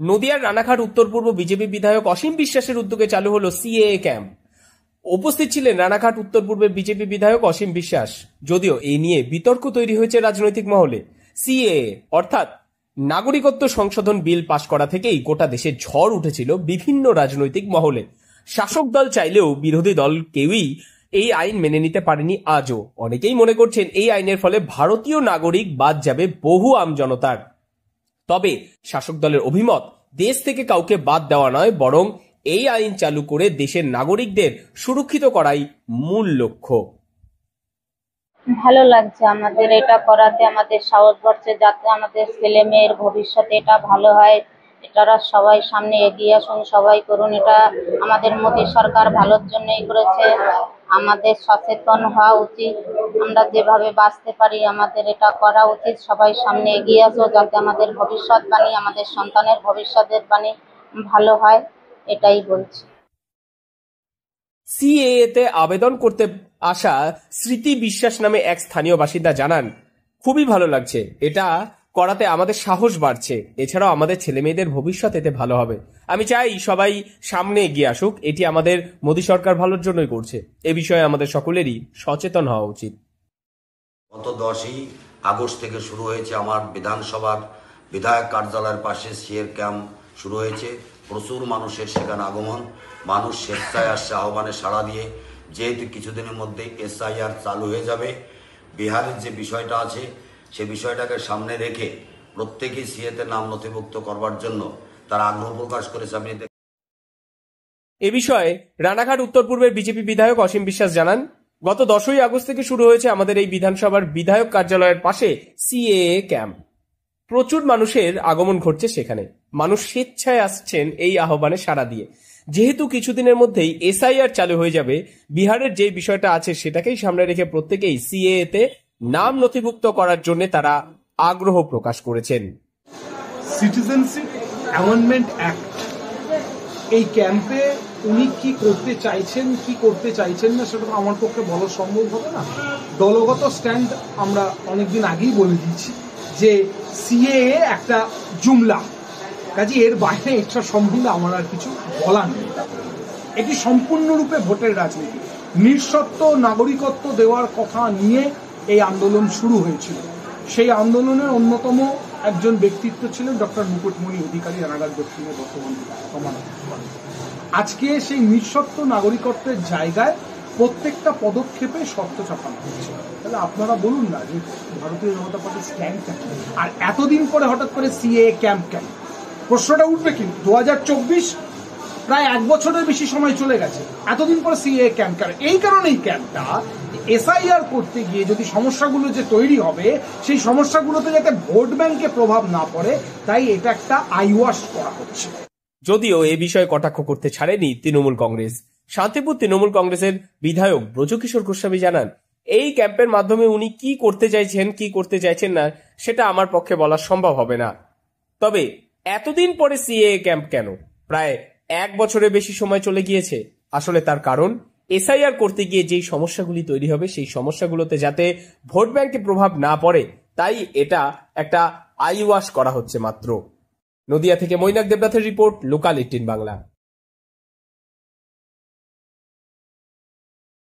নদিয়ার রানাঘাট উত্তর পূর্ব বিজেপি বিধায়ক অসীম বিশ্বাসের উদ্যোগে চালু হলো সিএএ ক্যাম্প। উপস্থিত ছিলেন রানাঘাট উত্তর পূর্বের বিজেপি বিধায়ক অসীম বিশ্বাস। যদিও এই নিয়ে বিতর্ক তৈরি হয়েছে রাজনৈতিক মহলে। সিএএ অর্থাৎ নাগরিকত্ব সংশোধন বিল পাশ করা থেকেই গোটা দেশে ঝড় উঠেছিল বিভিন্ন রাজনৈতিক মহলে। শাসক দল চাইলেও বিরোধী দল কেউই এই আইন মেনে নিতে পারেনি আজও। অনেকেই মনে করছেন এই আইনের ফলে ভারতীয় নাগরিক বাদ যাবে বহু আমজনতার। তবে শাসক দলের অভিমত, দেশ থেকে কাউকে বাদ দেওয়া নয়, বরং এই আইন চালু করে দেশের নাগরিকদের সুরক্ষিত করাই মূল লক্ষ্য। ভালো লাগছে আমাদের এটা করাতে, আমাদের ভারতবর্ষে যাতে আমাদের ছেলে মেয়ের ভবিষ্যতে এটা ভালো হয়, এটারা সবাই সামনে এগিয়ে আসুন, সবাই করুন। এটা আমাদের মোদী সরকার ভালোর জন্যই করেছে। আমাদের সচেতন হওয়া উচিত, আমরা যেভাবে বাঁচতে পারি আমাদের এটা করা উচিত। সবাই সামনে এগিয়ে আসো, যাতে আমাদের ভবিষ্যৎবাণী, আমাদের সন্তানের ভবিষ্যতের বাণী ভালো হয়, এটাই বলছি। সিএএ তে আবেদন করতে আসা স্মৃতি বিশ্বাস নামে এক স্থানীয় বাসিন্দা জানান, খুবই ভালো লাগছে, এটা করাতে আমাদের সাহস বাড়ছে, এছাড়াও আমাদের ছেলে মেয়েদের ভবিষ্যৎ এতে ভালো হবে। আমি চাই সবাই সামনে এগিয়ে আসুক, এটি আমাদের মোদী সরকার ভালোর জন্যই করছে। এ বিষয়ে আমাদের সকলেরই সচেতন হওয়া উচিত। গত 10ই আগস্ট থেকে শুরু হয়েছে আমার বিধানসভার বিধায়ক কার্যালয়ের পাশে সিএএ ক্যাম্প শুরু হয়েছে। প্রচুর মানুষের সেখানে আগমন, মানুষ স্বেচ্ছায় আসছে আহ্বানে সাড়া দিয়ে। যেহেতু কিছুদিনের মধ্যে এসআইআর চালু হয়ে যাবে, বিহারের যে বিষয়টা আছে সে বিষয়টাকে সামনে রেখে প্রত্যেকেই সিএতে নাম নথিভুক্ত করবার জন্য তারা আগ্রহ প্রকাশ করেছে। আমি এ বিষয়ে রানাঘাট উত্তর পূর্বের বিজেপি বিধায়ক অসীম বিশ্বাস জানান, গত 10ই আগস্ট থেকে শুরু হয়েছে আমাদের এই বিধানসভার বিধায়ক কার্যালয়ের পাশে সিএএ ক্যাম্প। প্রচুর মানুষের আগমন ঘটছে সেখানে, মানুষ স্বেচ্ছায় আসছেন এই আহ্বানে সাড়া দিয়ে। যেহেতু কিছুদিনের মধ্যেই এসআইআর চালু হয়ে যাবে, বিহারের যে বিষয়টা আছে সেটাকেই সামনে রেখে প্রত্যেকেই সিএএ তে নাম নথিভুক্ত করার জন্য তারা আগ্রহ প্রকাশ করেছেন। সিটিজেনশিপ অ্যামেন্ডমেন্ট অ্যাক্ট, এই ক্যাম্পে উনি কি করতে চাইছেন কি করতে চাইছেন না সেটা আমার পক্ষে বলা সম্ভব হবে না। দলগত স্ট্যান্ড আমরা অনেকদিন আগেই বলে দিয়েছি যে সিএএ একটা জুমলা, কাজে এর বাইরে এটা সম্বন্ধে আমার আর কিছু বলার নেই। এটি সম্পূর্ণরূপে ভোটের রাজনীতি। নিঃশর্ত নাগরিকত্ব দেওয়ার কথা নিয়ে এই আন্দোলন শুরু হয়েছিল। সেই আন্দোলনের অন্যতম একজন ব্যক্তিত্ব ছিলেন ডক্টর মুকুটমণি অধিকারী, রানাঘাট দক্ষিণের বর্তমান কমান্ডার। আজকে সেই নিঃশর্ত নাগরিকত্বের জায়গায় প্রত্যেকটা পদক্ষেপে শর্ত চাপানো হচ্ছে। তাহলে আপনারা বলুন না যে ভারতীয় জনতা পার্টির স্ট্যান্ড, আর এতদিন পরে হঠাৎ করে সিএএ ক্যাম্প কেন? প্রশ্নটা উঠবে কিন্তু 2024 প্রায় 1 বছরের বেশি সময় চলে গেছে, এতদিন পরে সিএএ ক্যাম্প কেন? এই কারণে এই ক্যাম্পটা এসআইআর করতে গিয়ে যদি সমস্যাগুলো যে তৈরি হবে সেই সমস্যাগুলোতে যাতে ভোট ব্যাংকে প্রভাব না পড়ে, তাই এটা একটা আইওয়াশ করা হচ্ছে। যদিও এ বিষয়ে কটাক্ষ করতে ছাড়েনি তৃণমূল কংগ্রেস। শান্তিপুর তৃণমূল কংগ্রেসের বিধায়ক ব্রজকিশোর গোস্বামী জানান, এই ক্যাম্পের মাধ্যমে উনি কি করতে চাইছেন কি করতে চাইছেন না সেটা আমার পক্ষে বলা সম্ভব হবে না। তবে এতদিন পরে সিএএ ক্যাম্প কেন? প্রায় 1 বছরের বেশি সময় চলে গিয়েছে। আসলে তার কারণ, এসআইআর করতে গিয়ে যেই সমস্যাগুলি তৈরি হবে সেই সমস্যাগুলোতে যাতে ভোট ব্যাংকে প্রভাব না পড়ে, তাই এটা একটা আইওয়াশ করা হচ্ছে মাত্র। নদিয়া থেকে মৈনাক দেবনাথের রিপোর্ট, লোকাল 18 বাংলা।